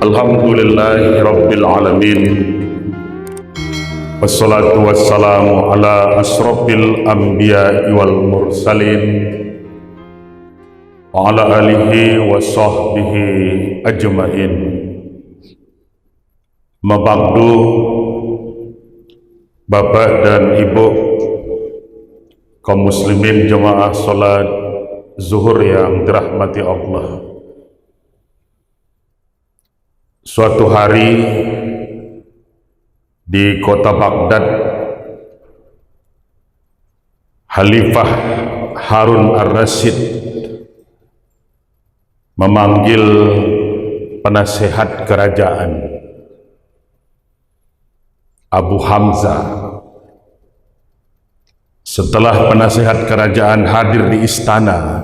Alhamdulillahi Rabbil Alamin. Wassalatu wassalamu ala asrafil anbiya wal mursalin wa ala alihi wa sahbihi ajma'in. Mabagdu, Bapak dan Ibu kaum muslimin jemaah salat zuhur yang dirahmati Allah. Suatu hari di kota Baghdad, Khalifah Harun ar-Rasyid memanggil penasehat kerajaan Abu Hamzah. Setelah penasehat kerajaan hadir di istana,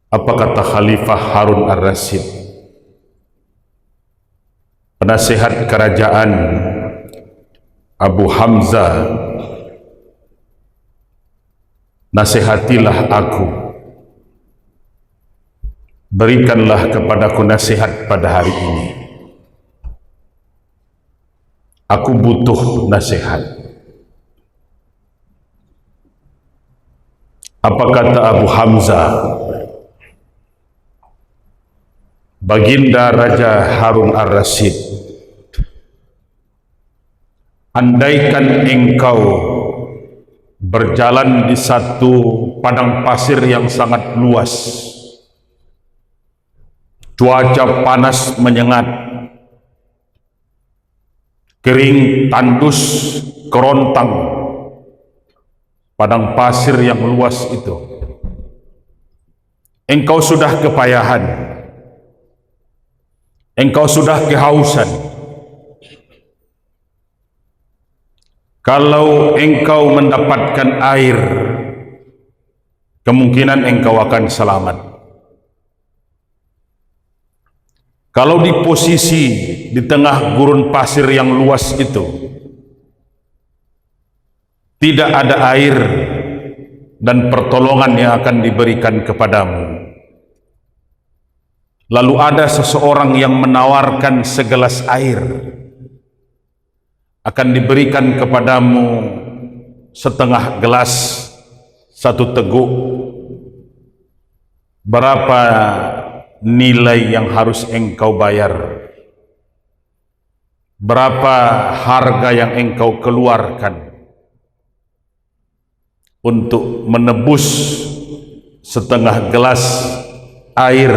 apa kata Khalifah Harun ar-Rasyid? Penasehat kerajaan Abu Hamzah, nasihatilah aku, berikanlah kepadaku nasihat pada hari ini. Aku butuh nasihat. Apa kata Abu Hamzah? Baginda Raja Harun ar-Rasyid, andaikan engkau berjalan di satu padang pasir yang sangat luas, cuaca panas menyengat, kering, tandus, kerontang, padang pasir yang luas itu, engkau sudah kepayahan, engkau sudah kehausan. Kalau engkau mendapatkan air, kemungkinan engkau akan selamat. Kalau di posisi di tengah gurun pasir yang luas itu tidak ada air dan pertolongan yang akan diberikan kepadamu, lalu ada seseorang yang menawarkan segelas air, akan diberikan kepadamu setengah gelas, satu teguk. Berapa nilai yang harus engkau bayar? Berapa harga yang engkau keluarkan untuk menebus setengah gelas air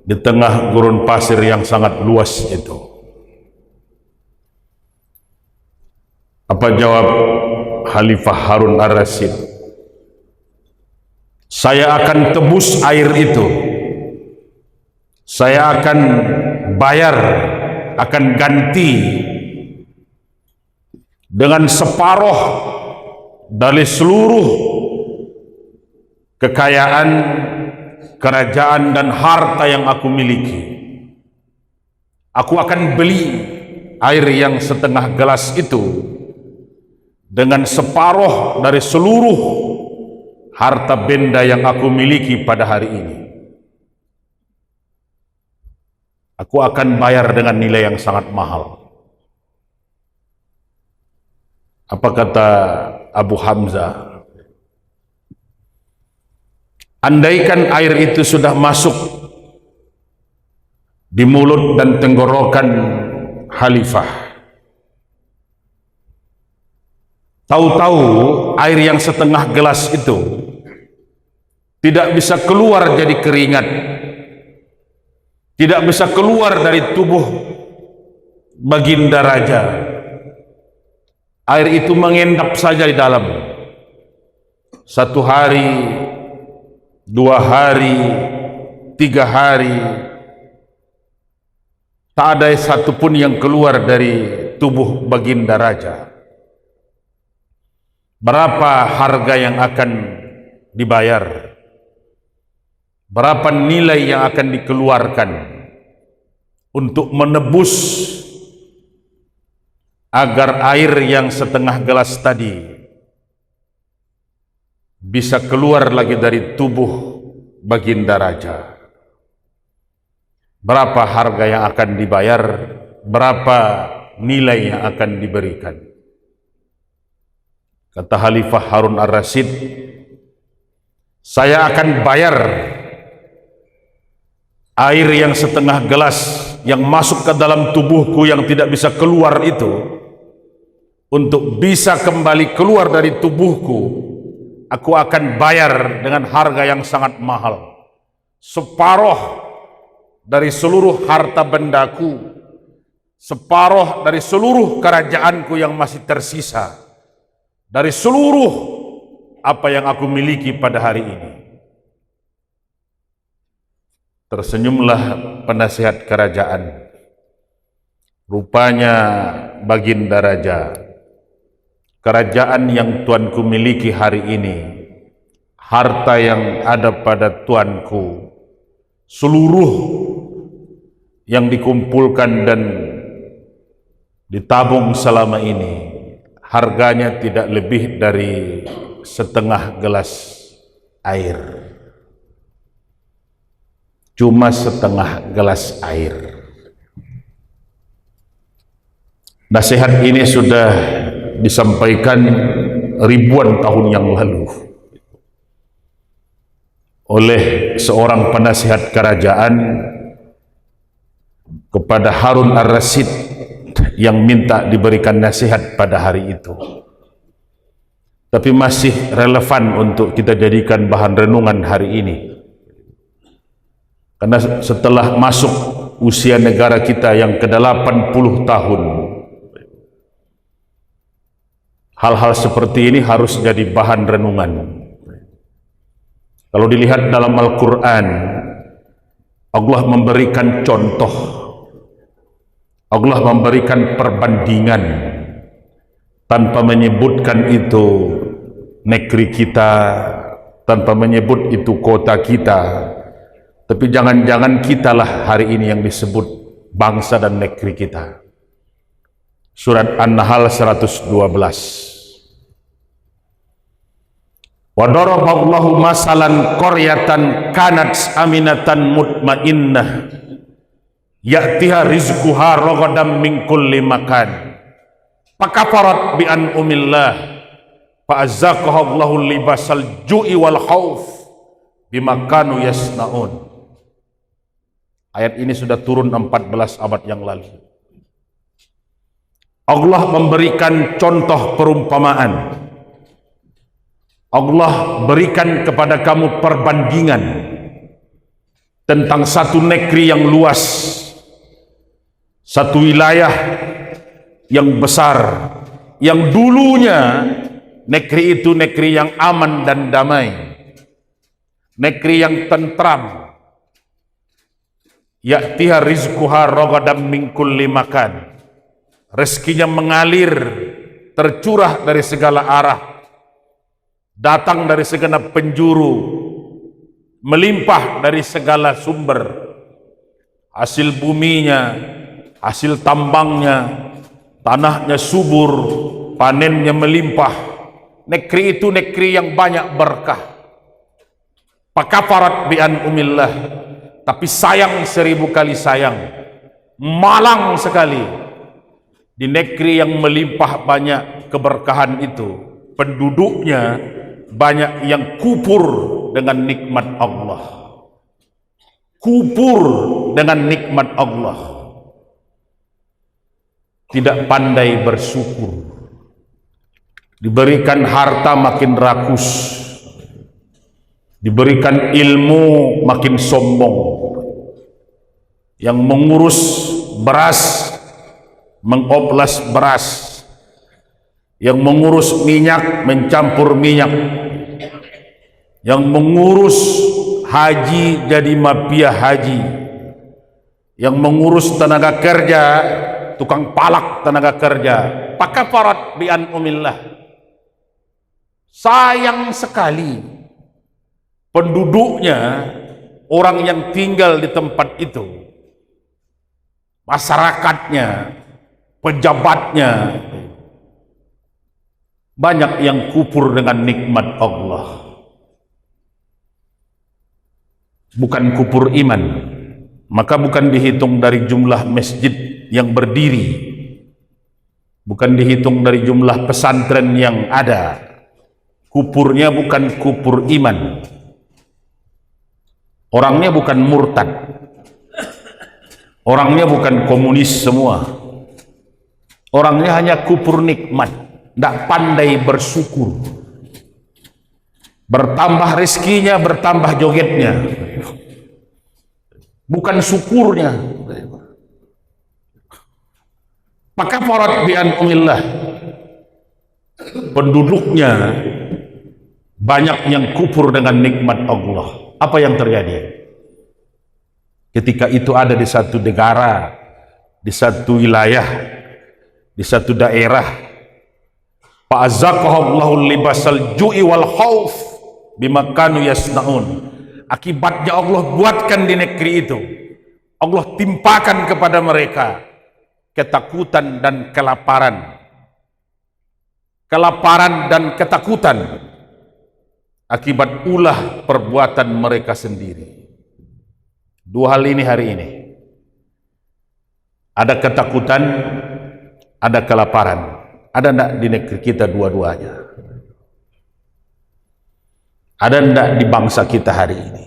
di tengah gurun pasir yang sangat luas itu? Apa jawab Khalifah Harun ar-Rasyid? Saya akan tebus air itu, saya akan bayar, akan ganti dengan separuh dari seluruh kekayaan, kerajaan dan harta yang aku miliki. Aku akan beli air yang setengah gelas itu dengan separuh dari seluruh harta benda yang aku miliki pada hari ini. Aku akan bayar dengan nilai yang sangat mahal. Apa kata Abu Hamzah? Andaikan air itu sudah masuk di mulut dan tenggorokan Khalifah, tahu-tahu air yang setengah gelas itu tidak bisa keluar jadi keringat, tidak bisa keluar dari tubuh Baginda Raja. Air itu mengendap saja di dalam. Satu hari, 2 hari, 3 hari, tak ada satupun yang keluar dari tubuh Baginda Raja. Berapa harga yang akan dibayar? Berapa nilai yang akan dikeluarkan untuk menebus agar air yang setengah gelas tadi bisa keluar lagi dari tubuh Baginda Raja? berapa harga yang akan dibayar, berapa nilai yang akan diberikan. Kata Khalifah Harun ar-Rasyid, saya akan bayar air yang setengah gelas yang masuk ke dalam tubuhku yang tidak bisa keluar itu, untuk bisa kembali keluar dari tubuhku, aku akan bayar dengan harga yang sangat mahal. Separuh dari seluruh harta bendaku, separuh dari seluruh kerajaanku yang masih tersisa, dari seluruh apa yang aku miliki pada hari ini. Tersenyumlah penasihat kerajaan. Rupanya Baginda Raja, kerajaan yang tuanku miliki hari ini, harta yang ada pada tuanku, seluruh yang dikumpulkan dan ditabung selama ini, harganya tidak lebih dari setengah gelas air. Cuma setengah gelas air. Nasihat ini sudah disampaikan ribuan tahun yang lalu oleh seorang penasihat kerajaan kepada Harun ar-Rasyid yang minta diberikan nasihat pada hari itu. Tapi masih relevan untuk kita jadikan bahan renungan hari ini. Karena setelah masuk usia negara kita yang ke-80 tahun, hal-hal seperti ini harus jadi bahan renungan. Kalau dilihat dalam Al-Quran, Allah memberikan contoh, Allah memberikan perbandingan tanpa menyebutkan itu negeri kita, tanpa menyebut itu kota kita. Tapi jangan-jangan kitalah hari ini yang disebut bangsa dan negeri kita. Surat An-Nahl 112. Wa daraballahu masalan qaryatan kanat aminatan mutmainnah ya'tiha rizquha ragadan min kulli makan fakafarat bi an'umillah fa'azzaqaha Allahu libasal ju'i wal khauf bima kanu yasnaun. Ayat ini sudah turun 14 abad yang lalu. Allah memberikan contoh perumpamaan. Allah berikan kepada kamu perbandingan tentang satu negeri yang luas, satu wilayah yang besar, yang dulunya negeri itu negeri yang aman dan damai, negeri yang tentram. Ya'tiha rizquha ragadan min kulli makan. Rezekinya mengalir, tercurah dari segala arah, datang dari segenap penjuru, melimpah dari segala sumber. Hasil buminya, hasil tambangnya, tanahnya subur, panennya melimpah. Negeri itu negeri yang banyak berkah. Fakafarat bi an'umillah, tapi sayang 1000 kali sayang, malang sekali di negeri yang melimpah banyak keberkahan itu, penduduknya banyak yang kupur dengan nikmat Allah, kupur dengan nikmat Allah, tidak pandai bersyukur, diberikan harta makin rakus, diberikan ilmu makin sombong. Yang mengurus beras, mengoplas beras, yang mengurus minyak, mencampur minyak, yang mengurus haji jadi mafia haji, yang mengurus tenaga kerja, tukang palak tenaga kerja. Fakafarat bi an'umillah. Sayang sekali penduduknya, orang yang tinggal di tempat itu, masyarakatnya, pejabatnya, banyak yang kufur dengan nikmat Allah. Bukan kufur iman, maka bukan dihitung dari jumlah masjid yang berdiri, bukan dihitung dari jumlah pesantren yang ada. Kuburnya bukan kubur iman, orangnya bukan murtad, orangnya bukan komunis semua, orangnya hanya kubur nikmat, tidak pandai bersyukur. Bertambah rezekinya, bertambah jogetnya, bukan syukurnya. Maka farat bi an'umillah, penduduknya banyak yang kufur dengan nikmat Allah. Apa yang terjadi? Ketika itu ada di satu negara, di satu wilayah, di satu daerah, fa'azaqahallahu libasal ju'i wal khauf bima kanu yasnaun. Akibatnya Allah buatkan di negeri itu, Allah timpakan kepada mereka ketakutan dan kelaparan. Kelaparan dan ketakutan akibat ulah perbuatan mereka sendiri. Dua hal ini hari ini. Ada ketakutan, ada kelaparan. Ada enggak di negeri kita dua-duanya? Ada enggak di bangsa kita hari ini?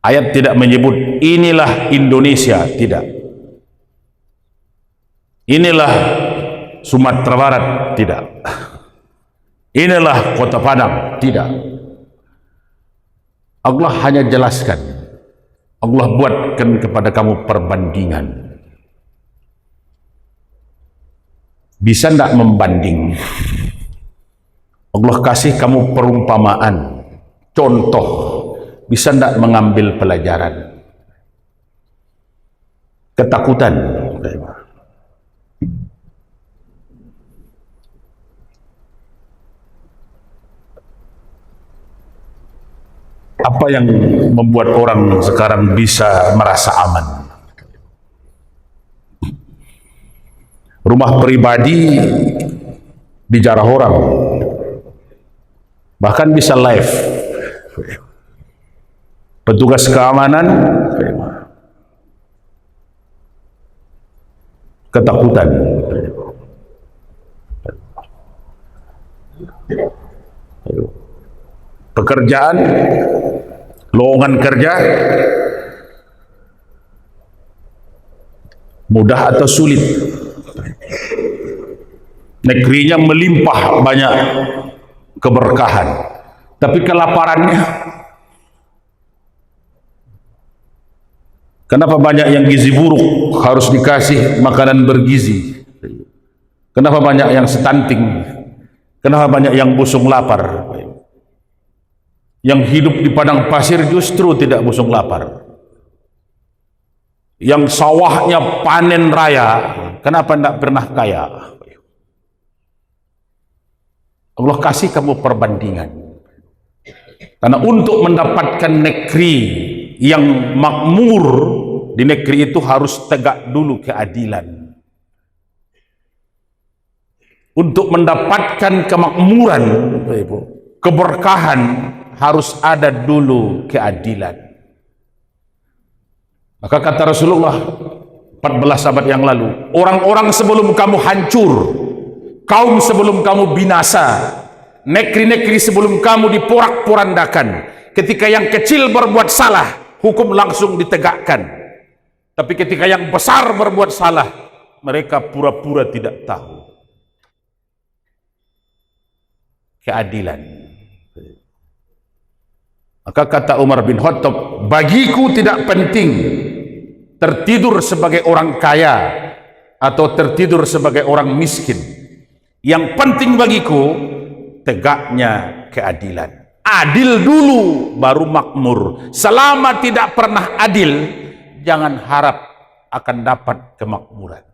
Ayat tidak menyebut inilah Indonesia, tidak. Inilah Sumatera Barat, tidak. Inilah Kota Padang, tidak. Allah hanya jelaskan, Allah buatkan kepada kamu perbandingan. Bisa tidak membanding? Allah kasih kamu perumpamaan, contoh. Bisa tidak mengambil pelajaran? Ketakutan. Apa yang membuat orang sekarang bisa merasa aman? Rumah pribadi dijarah orang, bahkan bisa live. Petugas keamanan ketakutan. Pekerjaan, lowongan kerja mudah atau sulit? Negerinya melimpah banyak keberkahan, tapi kelaparannya. Kenapa banyak yang gizi buruk harus dikasih makanan bergizi? Kenapa banyak yang stunting? Kenapa banyak yang busung lapar? Yang hidup di padang pasir justru tidak busung lapar. Yang sawahnya panen raya, kenapa tidak pernah kaya? Allah kasih kamu perbandingan. Karena untuk mendapatkan negeri yang makmur, di negeri itu harus tegak dulu keadilan. Untuk mendapatkan kemakmuran, keberkahan, harus ada dulu keadilan. Maka kata Rasulullah 14 abad yang lalu, orang-orang sebelum kamu hancur, kaum sebelum kamu binasa, negeri-negeri sebelum kamu diporak-porandakan, ketika yang kecil berbuat salah, hukum langsung ditegakkan. Tapi ketika yang besar berbuat salah, mereka pura-pura tidak tahu. Keadilan. Maka kata Umar bin Khattab, bagiku tidak penting tertidur sebagai orang kaya atau tertidur sebagai orang miskin. Yang penting bagiku tegaknya keadilan. Adil dulu baru makmur. Selama tidak pernah adil, jangan harap akan dapat kemakmuran.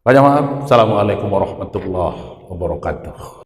Banyak maaf. Assalamualaikum warahmatullahi wabarakatuh.